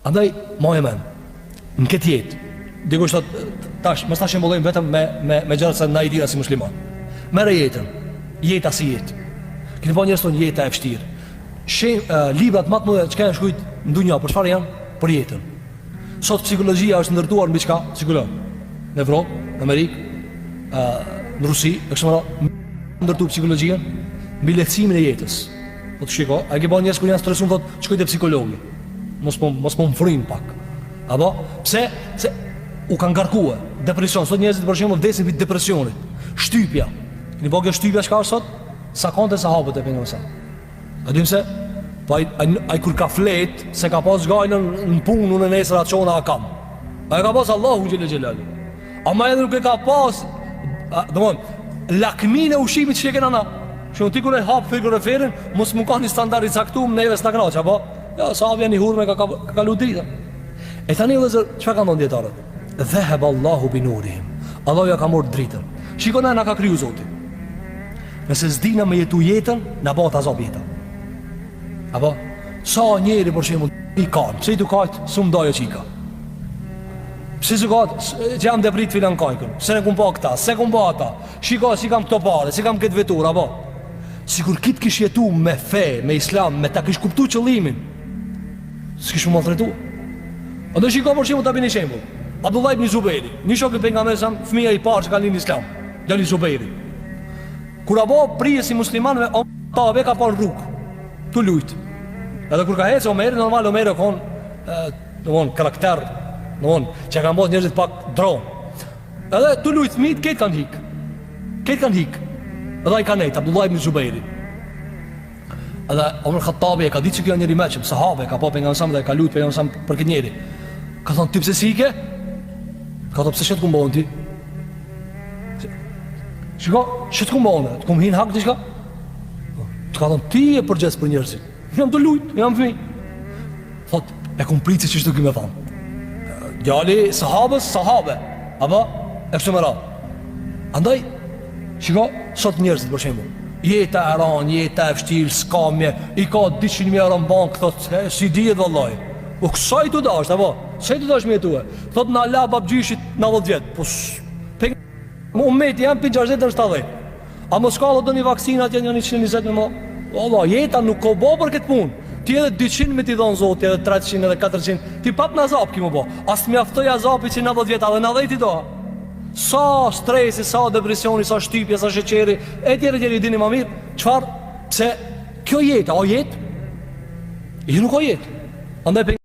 Andaj, ma e men, në këtë jetë, dikush thot, tash, mos ta shembullojmë vetëm me gjëra se na i dira si musliman. Merë jetën, jeta si jetë. Keni po njerëz tonë jeta e vështirë. Librat më të mëdha që kanë shkruajtur në dunjë për çfarë janë? Për jetën. Sot psikologjia është ndërtuar mbi çka? Psikolog. Në Evropë, në Amerikë, në Rusi, ndërtu psikologjia mbi lehtësimin e jetës. Po të shiko, a ke bën njerëz kur janë stresuar thotë shkoj te psikologi. Mos po më frin pak. Apo pse? Se u kanë ngarkuar depresion. Sot njerëzit për shembull vdesin mbi depresionit. Shtypja. Keni bëgë shtypja çka është sot? Sa konte sahabët e pejgamberit. A dim se po ai kur ka flet se ka pas gajnën në punë në nesër atë çona a kam. Ai ka pas Allahu xhelal. Ama edhe nuk e ka pas domthon lakmin e ushqimit që kena na. Që ti kur e hap frigoriferin, mos më ka një standard i caktuar neve s'na kënaq, apo? Ja, sa vjen i hurme ka kalu drita. E tani vëllazër, çfarë ka ndonjë dietarët? Dhahaba Allahu bi nurihim. Allahu ja ka marrë dritën. Shikoni na ka kriju Zoti. Nëse s'dina me jetu jetën, na bëhet azab jeta. Apo sa njeri për shembull i ka, pse i dukat sum dojo çika. Pse zugat, jam debrit filan kajkën. Se ne kum pa këta, se kum pa ata. Shiko si kam këto parë, si kam këtë vetur, apo. Sikur kit kish jetu me fe, me islam, me ta kish kuptu qëllimin, s'kish më maltretu. A do shiko për shembull ta bëni shembull. Abdullah ibn Zubairi, një shok i pejgamberit sa fëmia i parë që ka lind në islam, djali Zubairi. Kur apo prije si muslimanëve, ta ve ka parë rrugë. Tu lut. Edhe kur ka ecë Omeri, normal Omeri kon domon karakter, domon që kanë bërë njerëzit pak dron. Edhe tu lut fëmijët këtë kanë hik. Këtë kanë hik. Edhe ai kanë nejt Abdullah ibn Zubairi. Edhe Omer Khattabi e ka ditë që kjo njëri meqëm, sahabe, ka po pejgamberi sa dhe ka lut pejgamberi sa për këtë njeri. Ka thonë ti pse si ike? Ka thonë pse shet ku mbon ti? Shiko, shet ku mbon? Të kum hin hak diçka? Të ka thonë ti e përgjes për njerëzit. Jam të lut, jam fëmijë. Thot, e kum pritë që çdo më thon. Djali sahabe, apo e kështu me radhë. Andaj, shiko, sot njerëzit për shembull, jeta e ran, jeta e vështirë, skamje, i ka 200.000 euro në bank, thot, si dihet vallaj. O kësaj të dash, apo? Çaj të dash me jetue? Thot na la babgjyshit 90 vjet. Po ummeti janë për 60 në 70. A mos ka do një vaksinat janë 120 me mo? Allah, jeta nuk ka bo për këtë punë. Ti edhe 200 me ti dhon Zoti, edhe 300 edhe 400. Ti pap në azap ki më bo. As të mjaftoj azapi që 90 vjet, edhe 90 ti do. Sa stresi, sa depresioni, sa shtypja, sa sheqeri, e tjere dini më mirë. Çfarë? Pse kjo jeta, o jetë? Jo nuk o jetë. Andaj